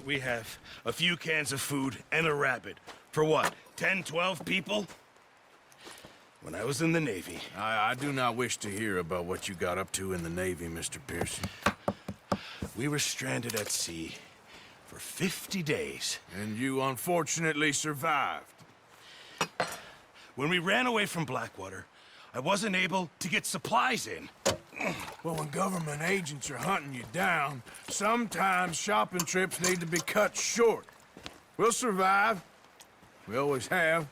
We have a few cans of food and a rabbit. For what, 10, 12 people? When I was in the Navy... I do not wish to hear about what you got up to in the Navy, Mr. Pearson. We were stranded at sea for 50 days. And you unfortunately survived. When we ran away from Blackwater, I wasn't able to get supplies in. Well, when government agents are hunting you down, sometimes shopping trips need to be cut short. We'll survive. We always have.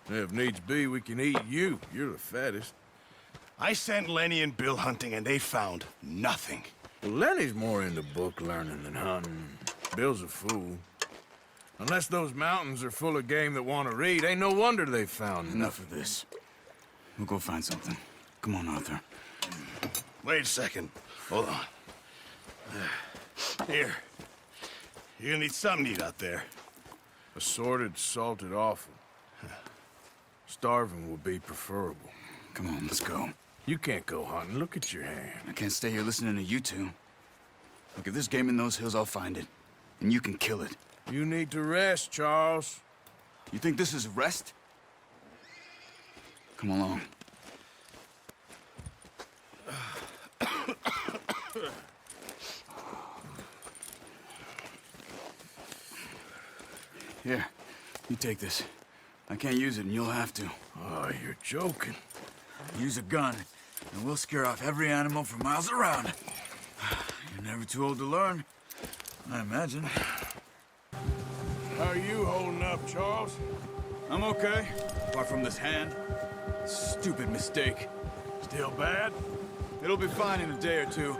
If needs be, we can eat you. You're the fattest. I sent Lenny and Bill hunting, and they found nothing. Well, Lenny's more into book learning than hunting. Bill's a fool. Unless those mountains are full of game that want to read, ain't no wonder they found Enough of this. We'll go find something. Come on, Arthur. Wait a second. Hold on. Here. You're gonna need something to eat out there. Assorted, salted offal. Starving would be preferable. Come on, let's go. You can't go hunting. Look at your hand. I can't stay here listening to you two. Look, if there's game in those hills, I'll find it. And you can kill it. You need to rest, Charles. You think this is rest? Come along. Here, you take this. I can't use it, and you'll have to. Oh, you're joking. Use a gun, and we'll scare off every animal for miles around. You're never too old to learn, I imagine. How are you holding up, Charles? I'm okay, apart from this hand. Stupid mistake. Still bad? It'll be fine in a day or two.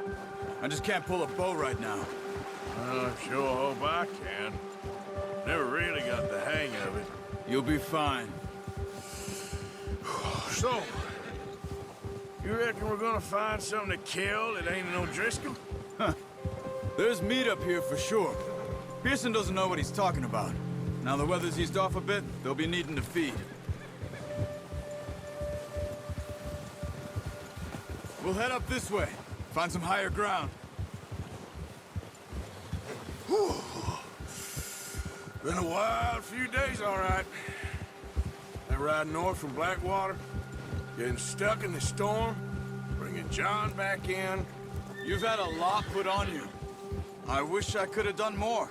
I just can't pull a bow right now. I sure hope I can. Never really got the hang of it. You'll be fine. So, you reckon we're gonna find something to kill that ain't no Driscoll? There's meat up here for sure. Pearson doesn't know what he's talking about. Now the weather's eased off a bit, they'll be needing to feed. We'll head up this way. Find some higher ground. Whew. Been a wild few days, all right. That ride north from Blackwater, getting stuck in the storm, bringing John back in. You've had a lot put on you. I wish I could have done more.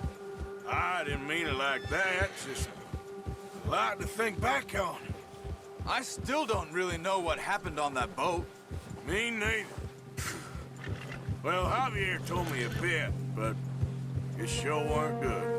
I didn't mean it like that, just a lot to think back on. I still don't really know what happened on that boat. Me neither. Well, Javier told me a bit, but it sure weren't good.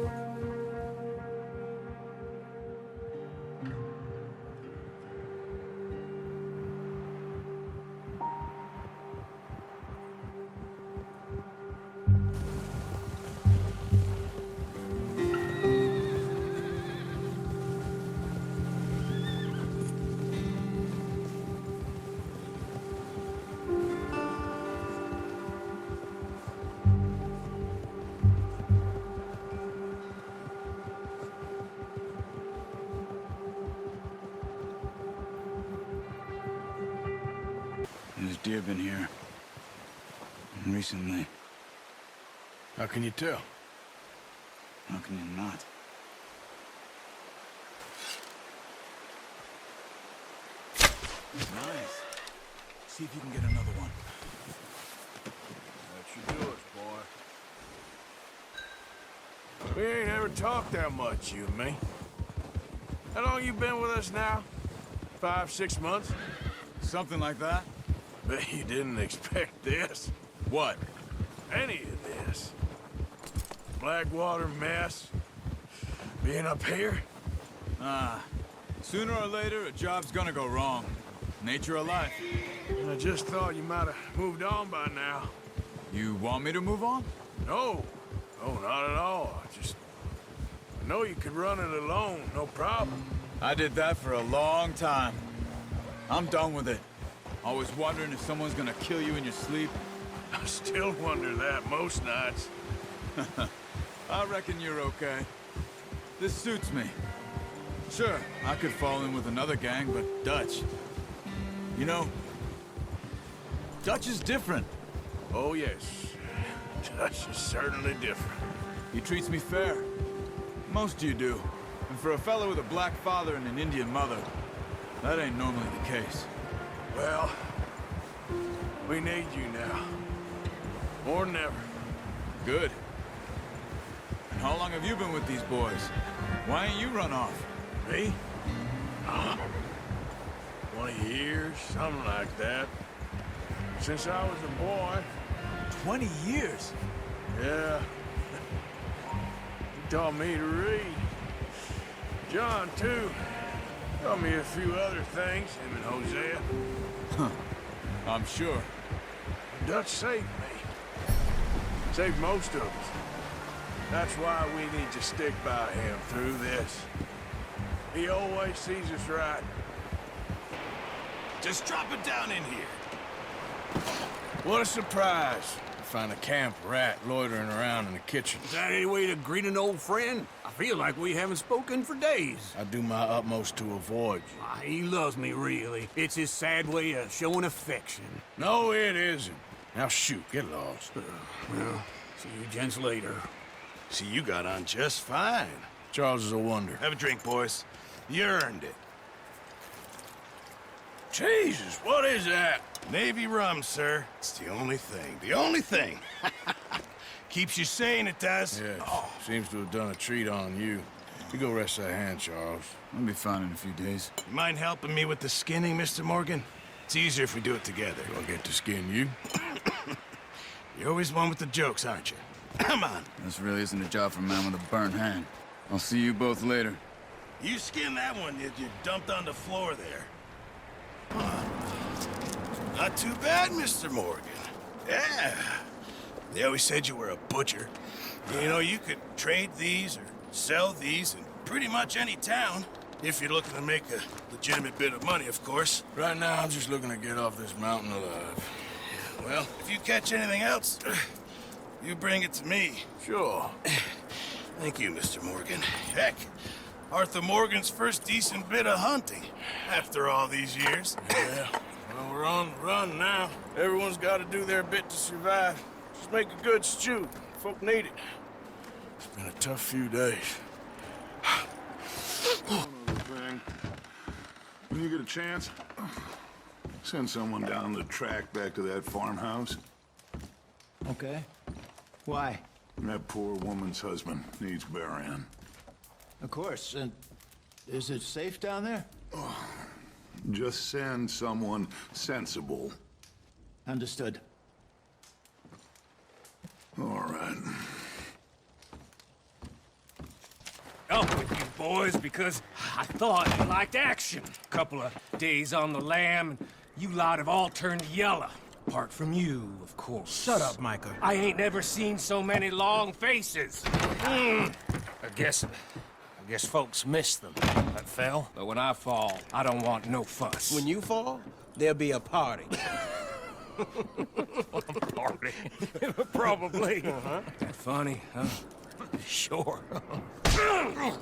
There's deer been here. Recently. How can you tell? How can you not? Nice. See if you can get another one. That should do us, boy. We ain't ever talked that much, you and me. How long you been with us now? 5, 6 months? Something like that? Bet you didn't expect this. What? Any of this. Blackwater mess. Being up here. Sooner or later, a job's gonna go wrong. Nature of life. I just thought you might have moved on by now. You want me to move on? No. No, not at all. I know you could run it alone, no problem. I did that for a long time. I'm done with it. Always wondering if someone's gonna kill you in your sleep. I still wonder that most nights. I reckon you're okay. This suits me. Sure, I could fall in with another gang, but Dutch... You know, Dutch is different. Oh, yes. Dutch is certainly different. He treats me fair. Most of you do. And for a fellow with a black father and an Indian mother, that ain't normally the case. Well, we need you now. More than ever. Good. And how long have you been with these boys? Why ain't you run off? Me? 20 years, something like that. Since I was a boy. 20 years? Yeah. He taught me to read. John, too. Taught me a few other things, him and Hosea. I'm sure. Dutch saved me. Saved most of us. That's why we need to stick by him through this. He always sees us right. Just drop it down in here. What a surprise to find a camp rat loitering around in the kitchen. Is that any way to greet an old friend? I feel like we haven't spoken for days. I do my utmost to avoid you. He loves me, really. It's his sad way of showing affection. No, it isn't. Now shoot, get lost. Well, see you gents later. See, you got on just fine. Charles is a wonder. Have a drink, boys. You earned it. Jesus, what is that? Navy rum, sir. It's the only thing. The only thing. Keeps you sane, it does. Yes, seems to have done a treat on you. You go rest that hand, Charles. I'll be fine in a few days. You mind helping me with the skinning, Mr. Morgan? It's easier if we do it together. Do I get to skin you? You're always one with the jokes, aren't you? Come on. This really isn't a job for a man with a burnt hand. I'll see you both later. You skinned that one you dumped on the floor there. Not too bad, Mr. Morgan. Yeah. They always said you were a butcher. You know, you could trade these or sell these in pretty much any town. If you're looking to make a legitimate bit of money, of course. Right now, I'm just looking to get off this mountain alive. Well, if you catch anything else, you bring it to me. Sure. Thank you, Mr. Morgan. Heck, Arthur Morgan's first decent bit of hunting after all these years. Yeah. Well, we're on the run now. Everyone's got to do their bit to survive. Just make a good stew. Folk need it. It's been a tough few days. Thing. When you get a chance, send someone down the track back to that farmhouse. Okay. Why? That poor woman's husband needs burying. Of course. And is it safe down there? Just send someone sensible. Understood. All right. Up with you boys because I thought you liked action. Couple of days on the lam, and you lot have all turned yellow. Apart from you, of course. Shut up, Micah. I ain't never seen so many long faces. I guess folks miss them. That fell. But when I fall, I don't want no fuss. When you fall, there'll be a party. Party. Probably. That funny, huh? Sure. I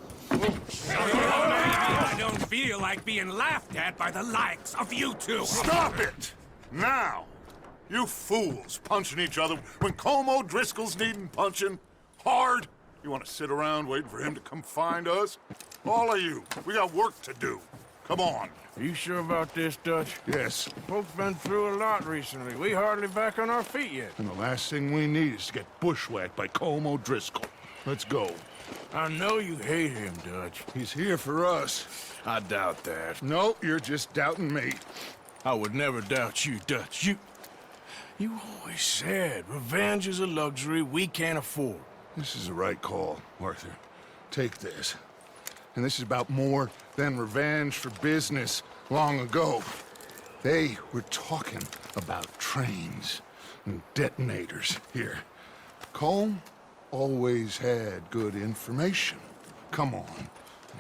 don't feel like being laughed at by the likes of you two. Stop it! Now! You fools punching each other when Colm O'Driscoll's needing punching. Hard! You want to sit around waiting for him to come find us? All of you, we got work to do. Come on. Are you sure about this, Dutch? Yes. Folks been through a lot recently. We hardly back on our feet yet. And the last thing we need is to get bushwhacked by Colm O'Driscoll. Let's go. I know you hate him, Dutch. He's here for us. I doubt that. No, you're just doubting me. I would never doubt you, Dutch. You always said revenge is a luxury we can't afford. This is the right call, Arthur. Take this. And this is about more than revenge for business long ago. They were talking about trains and detonators here. Colm always had good information. Come on.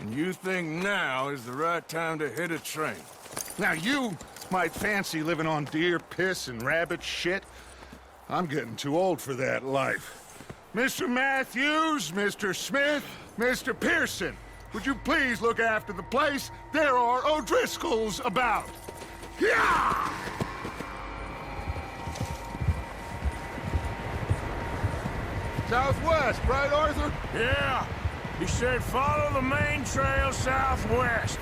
And you think now is the right time to hit a train? Now you might fancy living on deer piss and rabbit shit. I'm getting too old for that life. Mr. Matthews, Mr. Smith, Mr. Pearson, would you please look after the place? There are O'Driscolls about. Yeah! Southwest, right, Arthur? Yeah. He said follow the main trail southwest.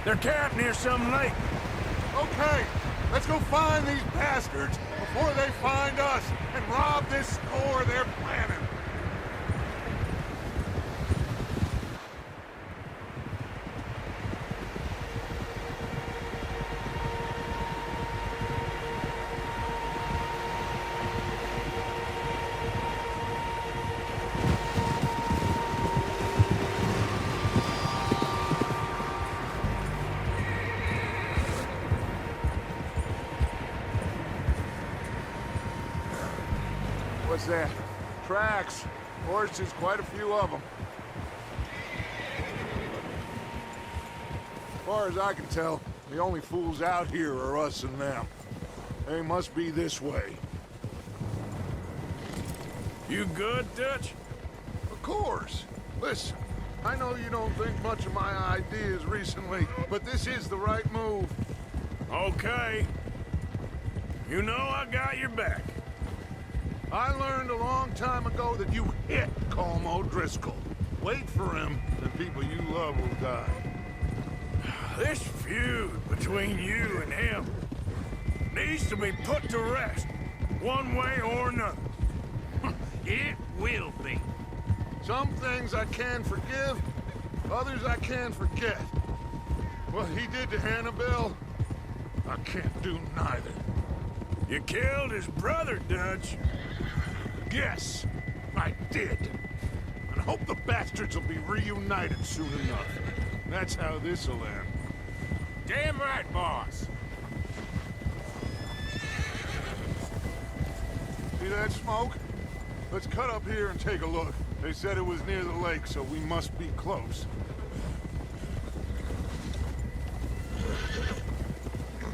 They're camped near some lake. Okay, let's go find these bastards before they find us and rob this store they're planning. What's that? Tracks. Horses, quite a few of them. As far as I can tell, the only fools out here are us and them. They must be this way. You good, Dutch? Of course. Listen, I know you don't think much of my ideas recently, but this is the right move. Okay. You know I got your back. I learned a long time ago that you hit Colm O'Driscoll. Wait for him, and people you love will die. This feud between you and him needs to be put to rest, one way or another. It will be. Some things I can forgive, others I can forget. What he did to Hannibal, I can't do neither. You killed his brother, Dutch. Yes, I did. And I hope the bastards will be reunited soon enough. That's how this'll end. Damn right, boss. See that smoke? Let's cut up here and take a look. They said it was near the lake, so we must be close.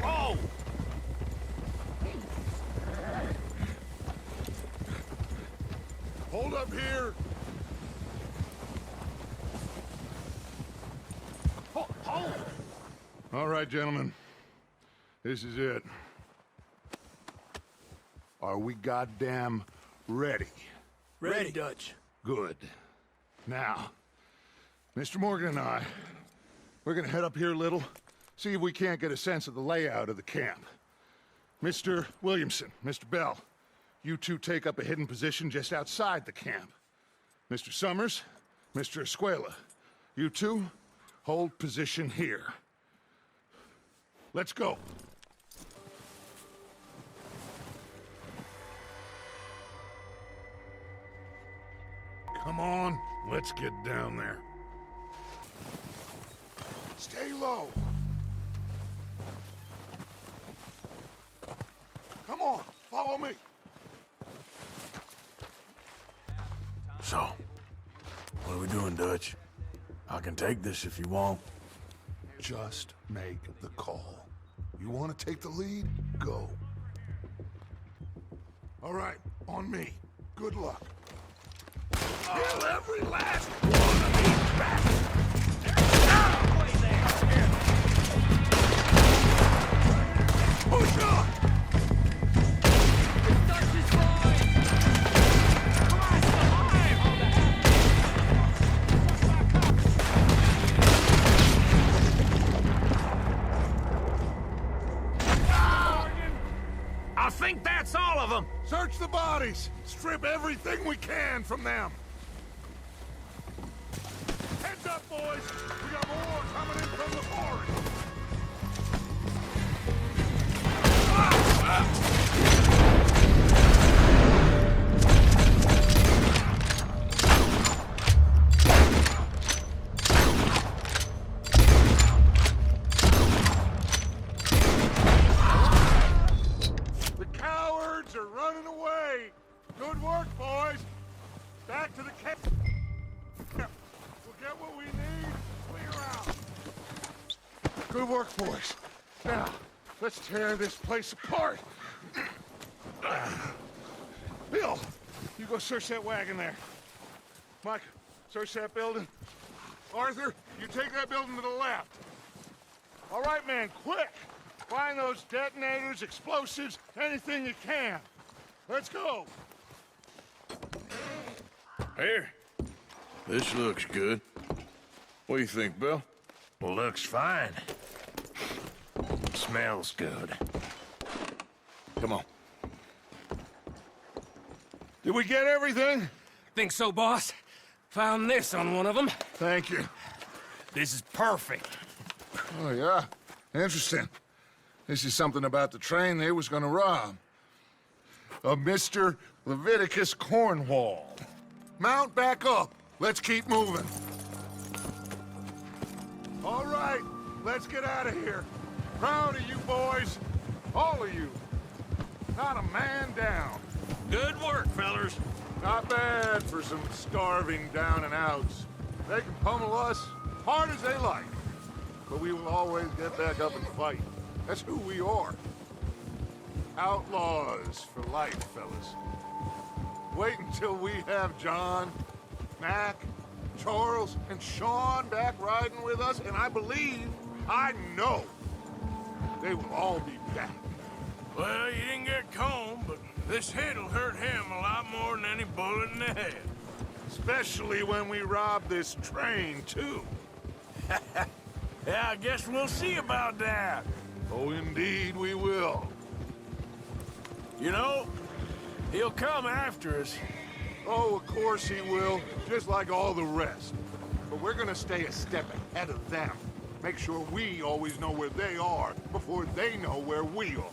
Oh! Hold up here. Hold! All right, gentlemen. This is it. Are we goddamn ready? Ready, Dutch. Good. Now, Mr. Morgan and I, we're gonna head up here a little, see if we can't get a sense of the layout of the camp. Mr. Williamson, Mr. Bell, you two take up a hidden position just outside the camp. Mr. Summers, Mr. Escuela, you two hold position here. Let's go. Come on, let's get down there. Stay low. Come on, follow me. So, what are we doing, Dutch? I can take this if you want. Just make the call. You want to take the lead? Go. All right, on me. Good luck. Kill every last one of these bastards! Push on! I think that's all of them! Search the bodies! Strip everything we can from them! Heads up, boys! We got more coming in from the forest! The cowards are running away! Good work, boys! Back to the camp! We'll get what we need, clear out! Good work, boys. Now, let's tear this place apart. Bill, you go search that wagon there. Mike, search that building. Arthur, you take that building to the left. All right, man, quick! Find those detonators, explosives, anything you can. Let's go! Here. This looks good. What do you think, Bill? Well, looks fine. Smells good. Come on. Did we get everything? Think so, boss? Found this on one of them. Thank you. This is perfect. Oh, yeah? Interesting. This is something about the train they was gonna rob. A Mr. Leviticus Cornwall. Mount back up. Let's keep moving. All right, let's get out of here. Proud of you boys. All of you. Not a man down. Good work, fellers. Not bad for some starving down and outs. They can pummel us hard as they like. But we will always get back up and fight. That's who we are. Outlaws for life, fellas. Wait until we have John, Mac, Charles, and Sean back riding with us, and I know, they will all be back. Well, you didn't get Combe, but this hit'll hurt him a lot more than any bullet in the head. Especially when we rob this train, too. Yeah, I guess we'll see about that. Oh, indeed we will. You know, he'll come after us. Oh, of course he will, just like all the rest. But we're gonna stay a step ahead of them. Make sure we always know where they are before they know where we are.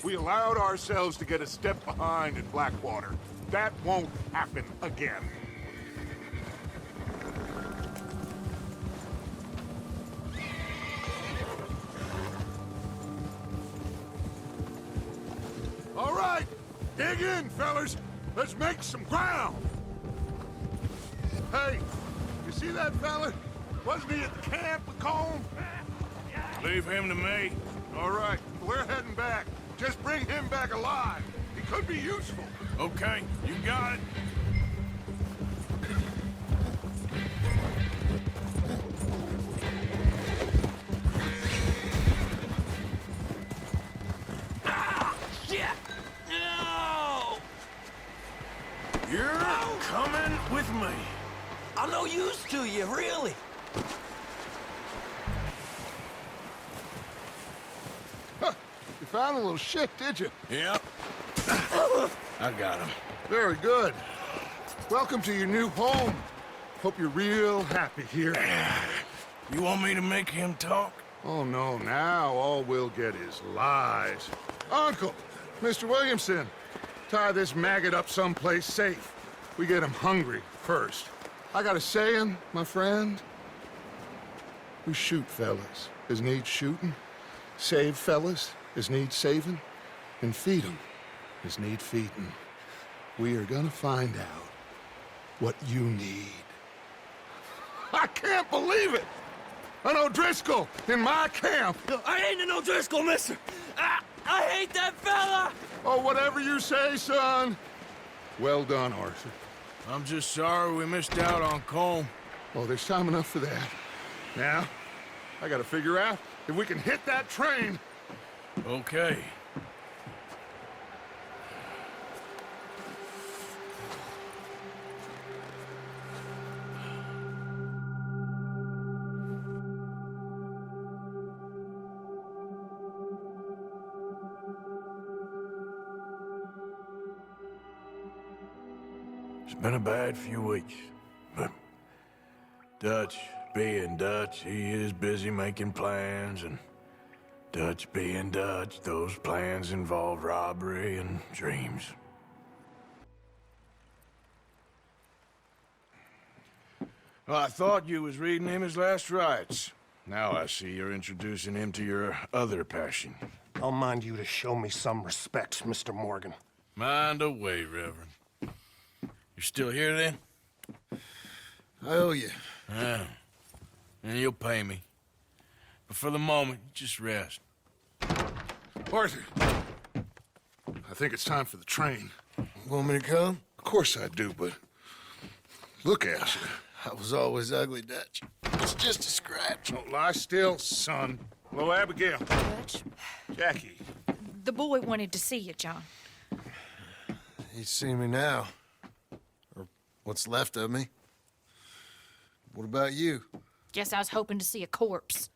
We allowed ourselves to get a step behind in Blackwater. That won't happen again. All right, dig in, fellas. Let's make some ground. Hey, you see that fella? Wasn't he at the camp with Combe? Leave him to me. All right, we're heading back. Just bring him back alive. He could be useful. Okay, you got it. You're coming with me. I'm no use to you, really. You found a little shit, did you? Yep. I got him. Very good. Welcome to your new home. Hope you're real happy here. You want me to make him talk? Oh, no, now all we'll get is lies. Uncle, Mr. Williamson, tie this maggot up someplace safe. We get him hungry first. I got a saying, my friend. We shoot fellas as need shooting, save fellas as need saving, and feed 'em as need feeding. We are gonna find out what you need. I can't believe it! An O'Driscoll in my camp! I ain't an O'Driscoll, mister. I hate that fella. Oh, whatever you say, son. Well done, Arthur. I'm just sorry we missed out on Combe. Oh, there's time enough for that. Now, I gotta figure out if we can hit that train. Okay. It's been a bad few weeks, but Dutch being Dutch, he is busy making plans, and Dutch being Dutch, those plans involve robbery and dreams. Well, I thought you was reading him his last rites. Now I see you're introducing him to your other passion. I'll mind you to show me some respect, Mr. Morgan. Mind away, Reverend. You're still here, then? I owe you. Yeah. And you'll pay me. But for the moment, just rest. Arthur, I think it's time for the train. Want me to come? Of course I do, but look at you. I was always ugly, Dutch. It's just a scratch. Don't lie still, son. Hello, Abigail. Dutch, Jackie. the boy wanted to see you, John. He's seen me now. Or What's left of me. What about you? Guess I was hoping to see a corpse.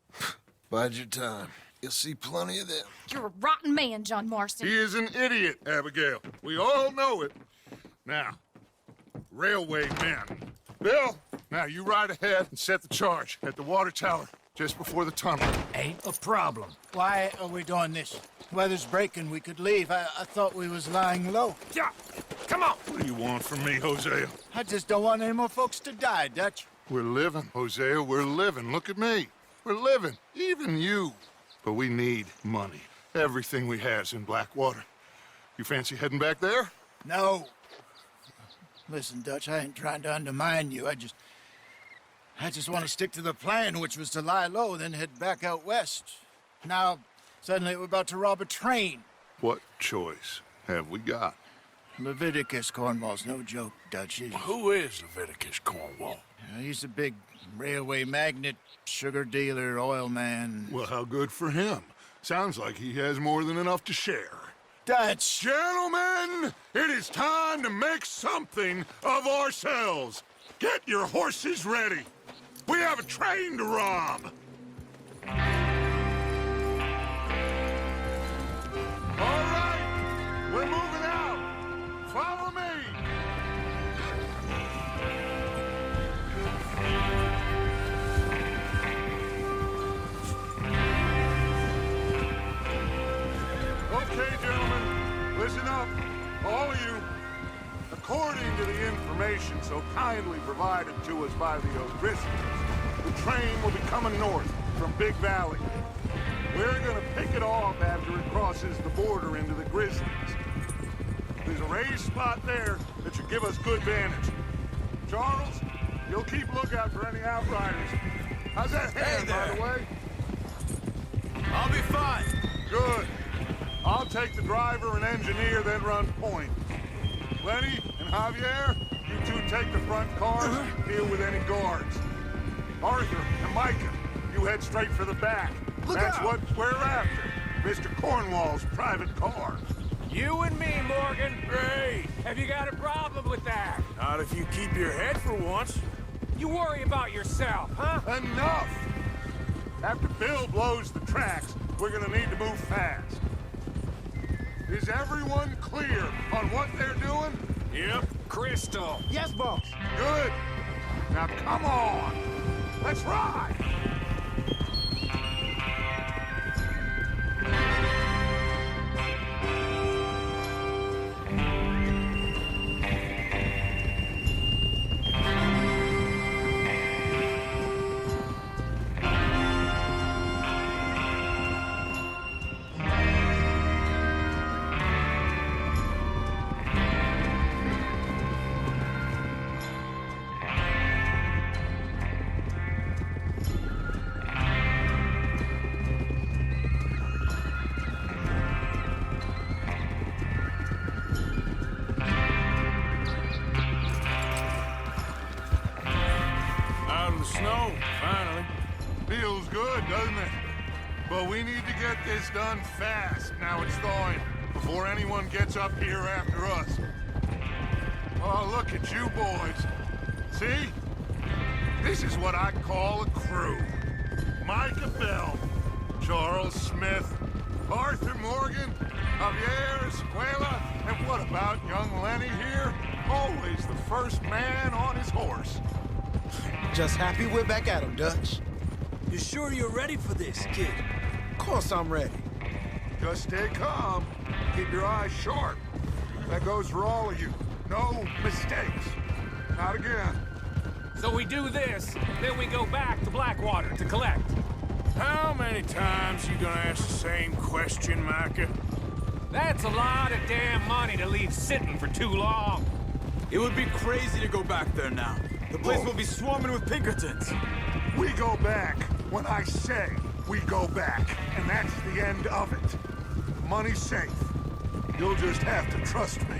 Bide your time. You'll see plenty of them. You're a rotten man, John Marston. He is an idiot, Abigail. We all know it. Now, railway men. Bill, now you ride ahead and set the charge at the water tower just before the tunnel. Ain't a problem. Why are we doing this? Weather's breaking. We could leave. I thought we was lying low. Yeah, come on. What do you want from me, Hosea? I just don't want any more folks to die, Dutch. We're living, Hosea. We're living. Look at me. We're living. Even you. But we need money. Everything we has in Blackwater. You fancy heading back there? No. Listen, Dutch, I ain't trying to undermine you. I just want to stick to the plan, which was to lie low, then head back out west. Now, suddenly we're about to rob a train. What choice have we got? Leviticus Cornwall's no joke, Dutch. Who is Leviticus Cornwall? He's a big railway magnate, sugar dealer, oil man. Well, how good for him. Sounds like he has more than enough to share. Dutch! Gentlemen, it is time to make something of ourselves. Get your horses ready. We have a train to rob. All right, we're moving out. Follow me. Okay, gentlemen, listen up, all of you. According to the information so kindly provided to us by the O'Driscolls, the train will be coming north from Big Valley. We're gonna pick it off after it crosses the border into the Grizzlies. There's a raised spot there that should give us good vantage. Charles, you'll keep lookout for any outriders. How's that hand, by the way? I'll be fine. Good. I'll take the driver and engineer, then run point. Lenny and Javier, you two take the front cars and deal with any guards. Arthur and Micah, you head straight for the back. That's what we're after. Mr. Cornwall's private car. You and me, Morgan. Great. Have you got a problem with that? Not if you keep your head for once. You worry about yourself, huh? Enough! After Bill blows the tracks, we're gonna need to move fast. Is everyone clear on what they're doing? Yep. Crystal. Yes, boss. Good. Now come on. Let's ride. Snow, finally. Feels good, doesn't it? But we need to get this done fast. Now it's thawing, before anyone gets up here after us. Oh, look at you boys. See? This is what I call a crew. Micah Bell, Charles Smith, Arthur Morgan, Javier Escuela, and what about young Lenny here? Always the first man on his horse. Just happy we're back at him, Dutch. You sure you're ready for this, kid? Of course I'm ready. Just stay calm. Keep your eyes sharp. That goes for all of you. No mistakes. Not again. So we do this, then we go back to Blackwater to collect. How many times you gonna ask the same question, Micah? That's a lot of damn money to leave sitting for too long. It would be crazy to go back there now. The place will be swarming with Pinkertons. We go back when I say we go back, and that's the end of it. Money's safe. You'll just have to trust me.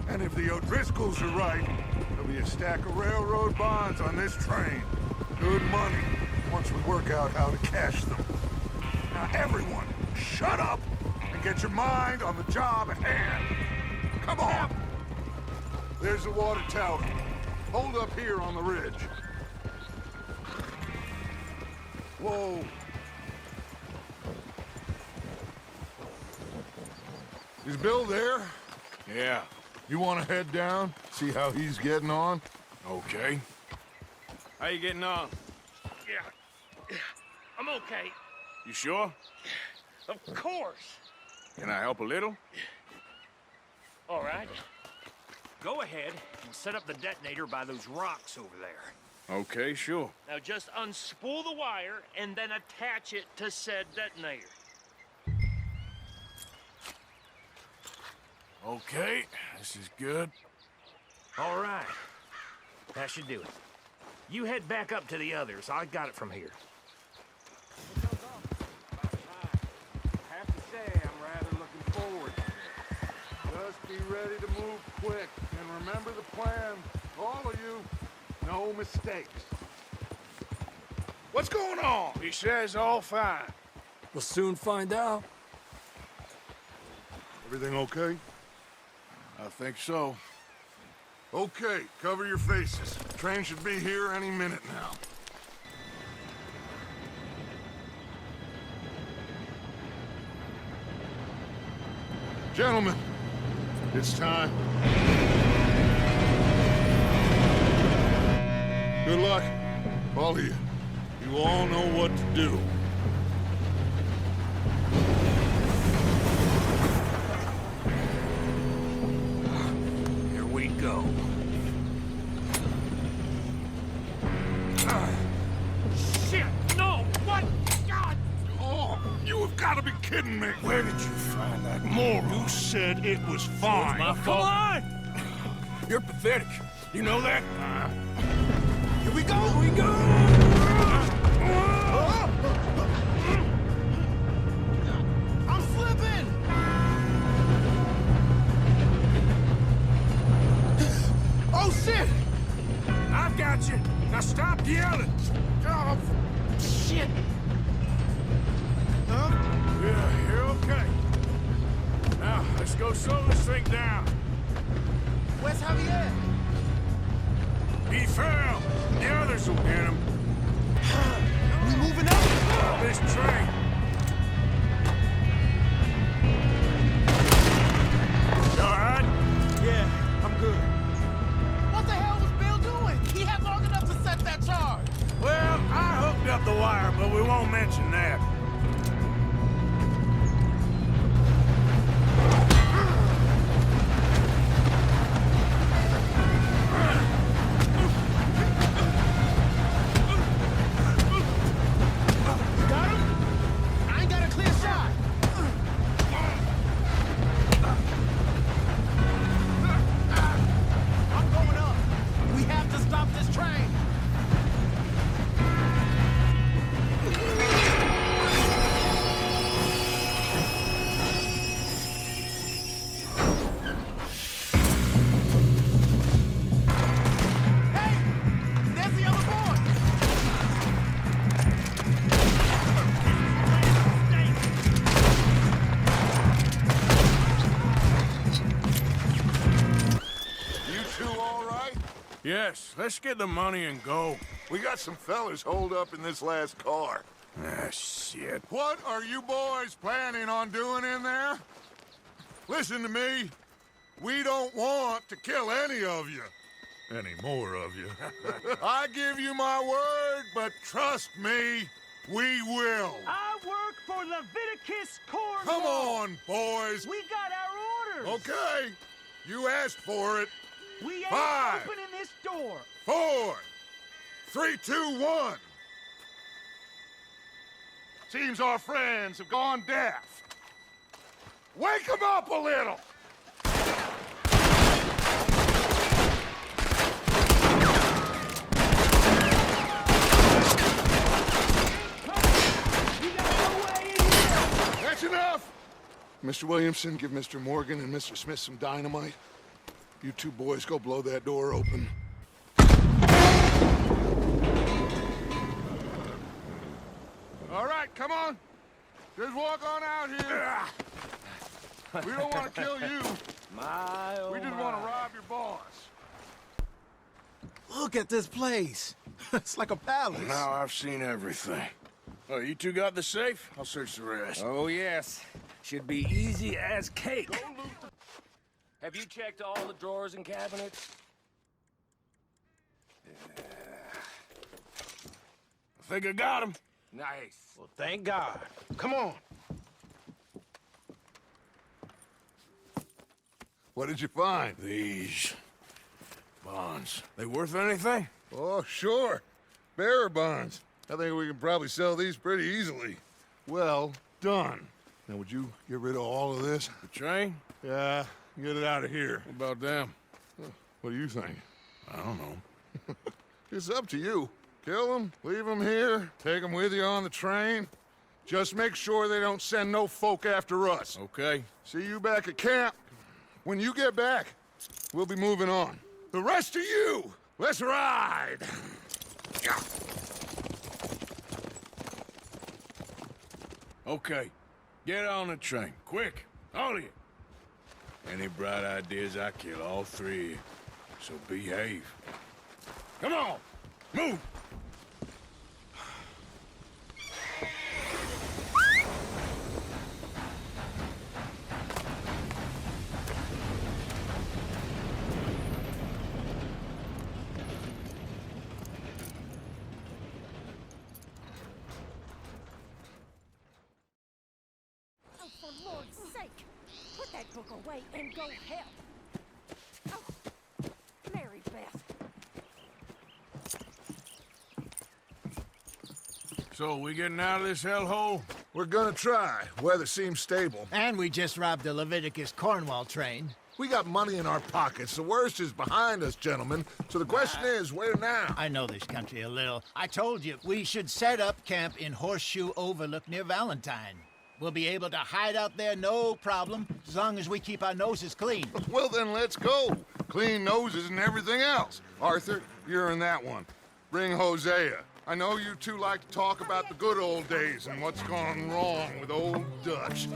And if the O'Driscolls are right, there'll be a stack of railroad bonds on this train. Good money, once we work out how to cash them. Now everyone, shut up and get your mind on the job at hand. Come on. There's the water tower. hold up here on the ridge. Whoa. Is Bill there? Yeah. You want to head down, see how he's getting on? Okay. How you getting on? Yeah. I'm okay. You sure? Of course. Can I help a little? All right. Go ahead and set up the detonator by those rocks over there. Okay, sure. Now just unspool the wire and then attach it to said detonator. Okay, this is good. All right. That should do it. You head back up to the others. I got it from here. I have to say, I'm rather looking forward to it. Just be ready to move quick, and remember the plan. All of you, no mistakes. What's going on? He says all fine. We'll soon find out. Everything okay? I think so. Okay, cover your faces. Train should be here any minute now. Gentlemen, it's time. Good luck, all of you. You all know what to do. Here we go. Shit! No! What? God! Oh, you have got to be kidding me. Where did you find that moron? You said it was fine. My Come fault. on! You're pathetic. You know that? Here we go! Here we go! I'm slipping! Oh, shit! I've got you. Now stop yelling. Oh, shit! Huh? Yeah, you're okay. Now, let's go slow this thing down. Where's Javier? He fell. The others will get him. We moving up? This train. You all right? Yeah, I'm good. What the hell was Bill doing? He had long enough to set that charge. Well, I hooked up the wire, but we won't mention that. Got him? I ain't got a clear shot. I'm going up. We have to stop this train. Hey! There's the other boy! You two all right? Yes, let's get the money and go. We got some fellas holed up in this last car. Ah, shit. What are you boys planning on doing in there? Listen to me. We don't want to kill any of you. Any more of you. I give you my word, but trust me, we will. I work for Leviticus Corps. Come on, boys. We got our orders. Okay. You asked for it. We ain't 5, opening this door. 4, 3, 2, 1. Seems our friends have gone deaf. Wake them up a little. That's enough. Mr. Williamson, give Mr. Morgan and Mr. Smith some dynamite. You two boys go blow that door open. All right, come on. Just walk on out here. We don't want to kill you. My, oh We just my. want to rob your boss. Look at this place. It's like a palace. Now I've seen everything. Oh, you two got the safe? I'll search the rest. Oh, yes. Should be easy as cake. Have you checked all the drawers and cabinets? I think I got him. Nice. Well, thank God. Come on. What did you find? These bonds. They worth anything? Oh, sure. Bearer bonds. I think we can probably sell these pretty easily. Well done. Now, would you get rid of all of this? The train? Yeah, get it out of here. What about them? What do you think? I don't know. It's up to you. Kill them, leave them here, take them with you on the train. Just make sure they don't send no folk after us. Okay. See you back at camp. When you get back, we'll be moving on. The rest of you, let's ride! Okay. Get on the train. Quick. All of you. Any bright ideas, I kill all three of you. So behave. Come on! Move! Oh, for Lord's sake! Put that book away and go help! Oh, Mary Beth. So, we getting out of this hellhole? We're gonna try. Weather seems stable. And we just robbed the Leviticus Cornwall train. We got money in our pockets. The worst is behind us, gentlemen. So the question is, where now? I know this country a little. I told you, we should set up camp in Horseshoe Overlook near Valentine. We'll be able to hide out there no problem, as long as we keep our noses clean. Well, then let's go. Clean noses and everything else. Arthur, you're in that one. Bring Hosea. I know you two like to talk about the good old days and what's gone wrong with old Dutch. Up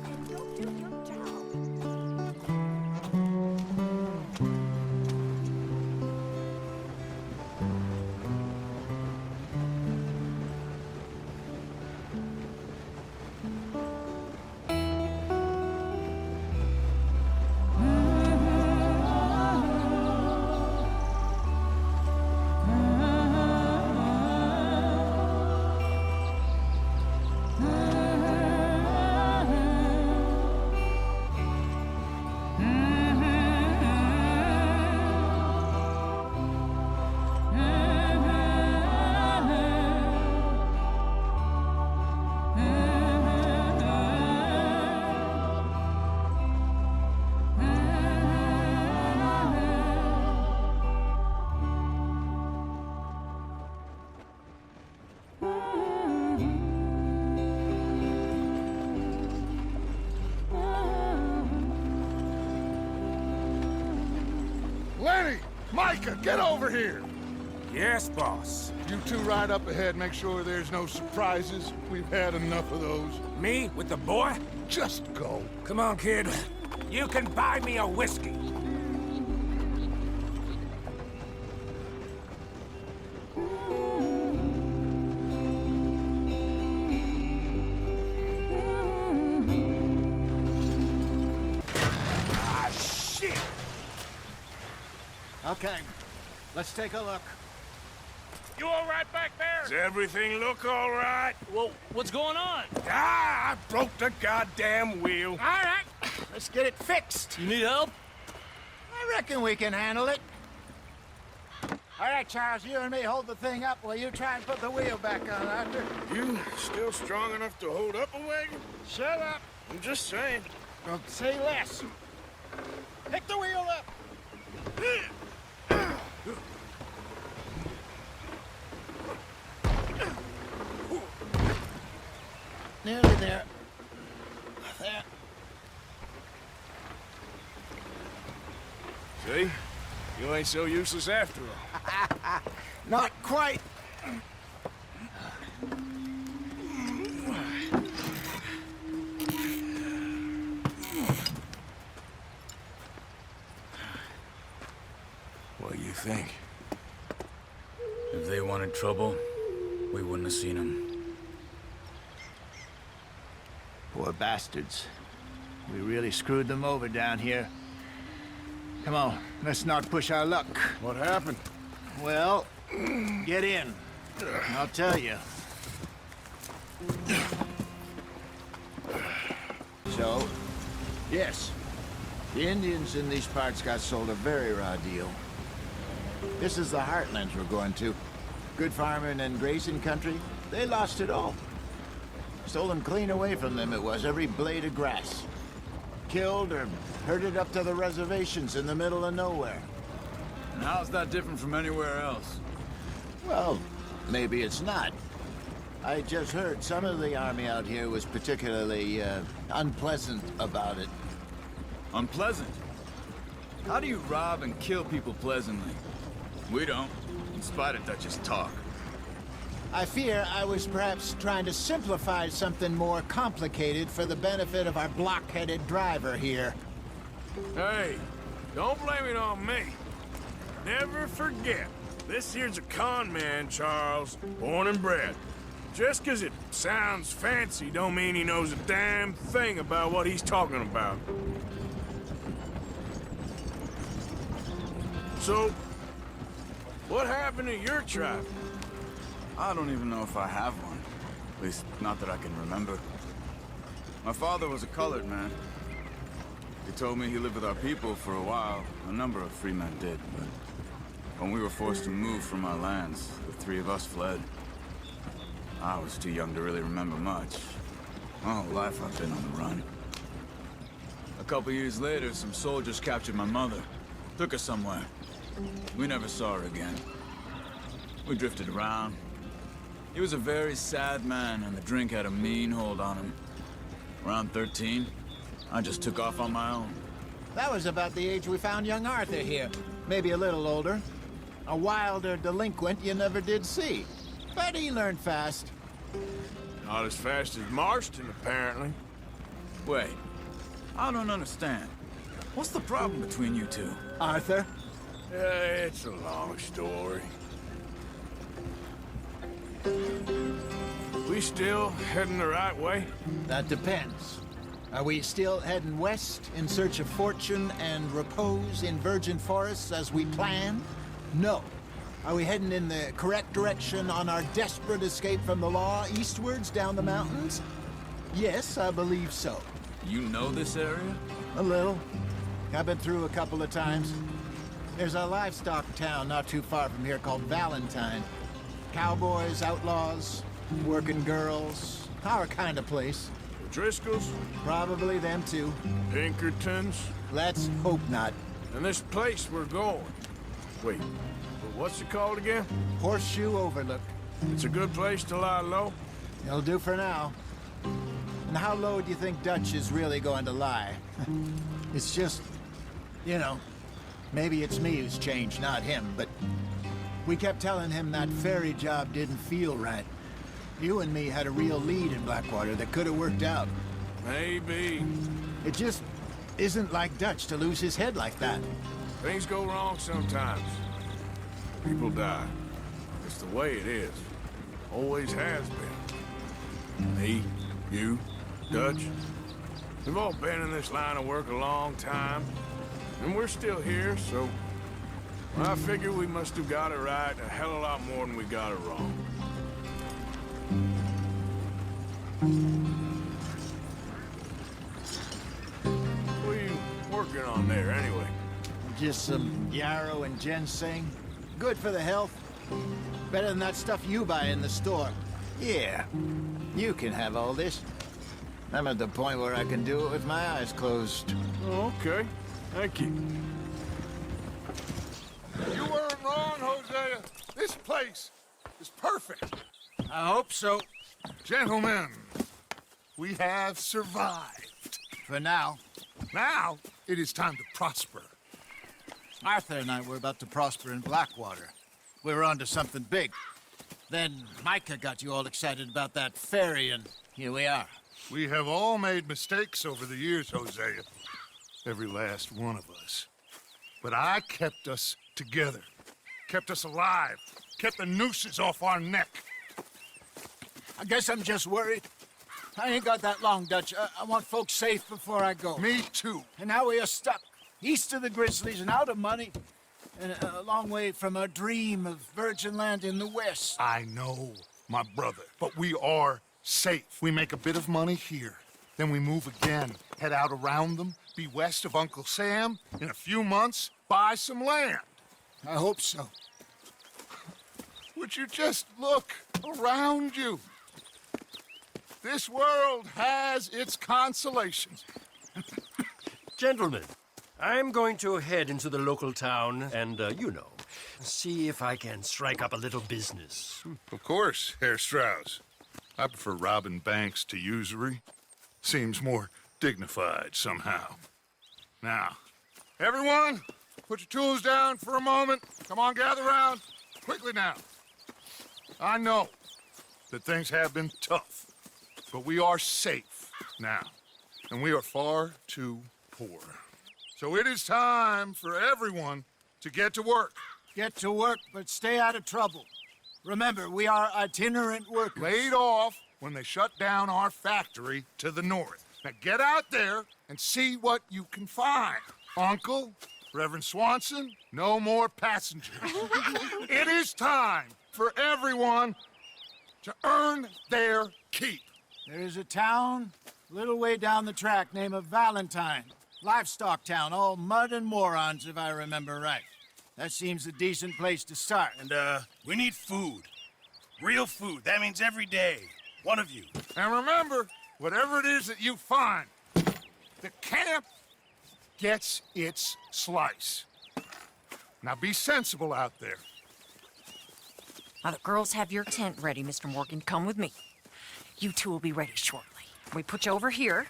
and go do your job. Lenny! Micah, get over here! Yes, boss. You two ride up ahead, make sure there's no surprises. We've had enough of those. Me with the boy? Just go. Come on, kid. You can buy me a whiskey. Ah, shit! Okay, let's take a look. You all right back there? Does everything look all right? Well, what's going on? Ah, I broke the goddamn wheel. All right, let's get it fixed. You need help? I reckon we can handle it. All right, Charles, you and me hold the thing up while you try and put the wheel back on, Arthur. You still strong enough to hold up a wagon? Shut up. I'm just saying. Well, say less. Pick the wheel up. Nearly there. There. See? You ain't so useless after all. Not quite. What do you think? If they wanted trouble, we wouldn't have seen them. Poor bastards. We really screwed them over down here. Come on, let's not push our luck. What happened? Well, get in. I'll tell you. So, yes, the Indians in these parts got sold a very raw deal. This is the heartlands we're going to. Good farming and grazing country, they lost it all. Stolen clean away from them it was, every blade of grass. Killed or herded up to the reservations in the middle of nowhere. And how's that different from anywhere else? Well, maybe it's not. I just heard some of the army out here was particularly, unpleasant about it. Unpleasant? How do you rob and kill people pleasantly? We don't, in spite of Dutch's talk. I fear I was perhaps trying to simplify something more complicated for the benefit of our block-headed driver here. Hey, don't blame it on me. Never forget, this here's a con man, Charles, born and bred. Just 'cause it sounds fancy don't mean he knows a damn thing about what he's talking about. So, what happened to your tribe? I don't even know if I have one. At least, not that I can remember. My father was a colored man. He told me he lived with our people for a while. A number of free men did, but when we were forced to move from our lands, the three of us fled. I was too young to really remember much. My whole life I've been on the run. A couple years later, some soldiers captured my mother. Took her somewhere. We never saw her again. We drifted around. He was a very sad man, and the drink had a mean hold on him. Around 13, I just took off on my own. That was about the age we found young Arthur here. Maybe a little older. A wilder delinquent you never did see. But he learned fast. Not as fast as Marston, apparently. Wait, I don't understand. What's the problem between you two? Arthur? It's a long story. We still heading the right way? That depends. Are we still heading west in search of fortune and repose in virgin forests as we planned? No. Are we heading in the correct direction on our desperate escape from the law eastwards down the mountains? Yes, I believe so. You know this area? A little. I've been through a couple of times. There's a livestock town not too far from here called Valentine. Cowboys, outlaws, working girls, our kind of place. The Driscolls? Probably them too. Pinkertons? Let's hope not. And this place we're going. Wait, what's it called again? Horseshoe Overlook. It's a good place to lie low? It'll do for now. And how low do you think Dutch is really going to lie? It's just, you know, maybe it's me who's changed, not him, but we kept telling him that ferry job didn't feel right. You and me had a real lead in Blackwater that could have worked out. Maybe. It just isn't like Dutch to lose his head like that. Things go wrong sometimes. People die. It's the way it is. Always has been. Me, you, Dutch. We've all been in this line of work a long time. And we're still here, so I figure we must have got it right a hell of a lot more than we got it wrong. What are you working on there, anyway? Just some yarrow and ginseng. Good for the health. Better than that stuff you buy in the store. Yeah, you can have all this. I'm at the point where I can do it with my eyes closed. Oh, okay. Thank you. You weren't wrong, Hosea. This place is perfect. I hope so. Gentlemen, we have survived. For now. Now, it is time to prosper. Arthur and I were about to prosper in Blackwater. We were onto something big. Then Micah got you all excited about that ferry, and here we are. We have all made mistakes over the years, Hosea. Every last one of us. But I kept us together. kept us alive, kept the nooses off our neck. I guess I'm just worried. I ain't got that long, Dutch. I want folks safe before I go. Me too. And now we are stuck, east of the Grizzlies and out of money, and a long way from our dream of virgin land in the west. I know, my brother, but we are safe. We make a bit of money here, then we move again, head out around them, be west of Uncle Sam. In a few months, buy some land. I hope so. Would you just look around you? This world has its consolations. Gentlemen, I'm going to head into the local town and, see if I can strike up a little business. Of course, Herr Strauss. I prefer robbing banks to usury. Seems more dignified somehow. Now, everyone, put your tools down for a moment. Come on, gather round. Quickly now. I know that things have been tough, but we are safe now, and we are far too poor. So it is time for everyone to get to work. Get to work, but stay out of trouble. Remember, we are itinerant workers. Laid off when they shut down our factory to the north. Now get out there and see what you can find. Uncle, Reverend Swanson, no more passengers. It is time for everyone to earn their keep. There is a town a little way down the track named Valentine. Livestock town, all mud and morons, if I remember right. That seems a decent place to start. And, we need food. Real food. That means every day. One of you. And remember, whatever it is that you find, the camp gets its slice. Now be sensible out there. Now the girls have your tent ready, Mr. Morgan. Come with me. You two will be ready shortly. We put you over here.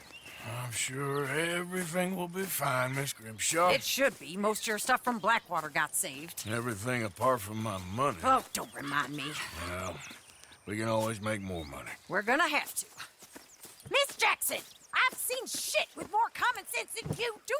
I'm sure everything will be fine, Miss Grimshaw. It should be. Most of your stuff from Blackwater got saved. Everything apart from my money. Oh, don't remind me. Well, we can always make more money. We're gonna have to. Miss Jackson, I've seen shit with more common sense than you. Do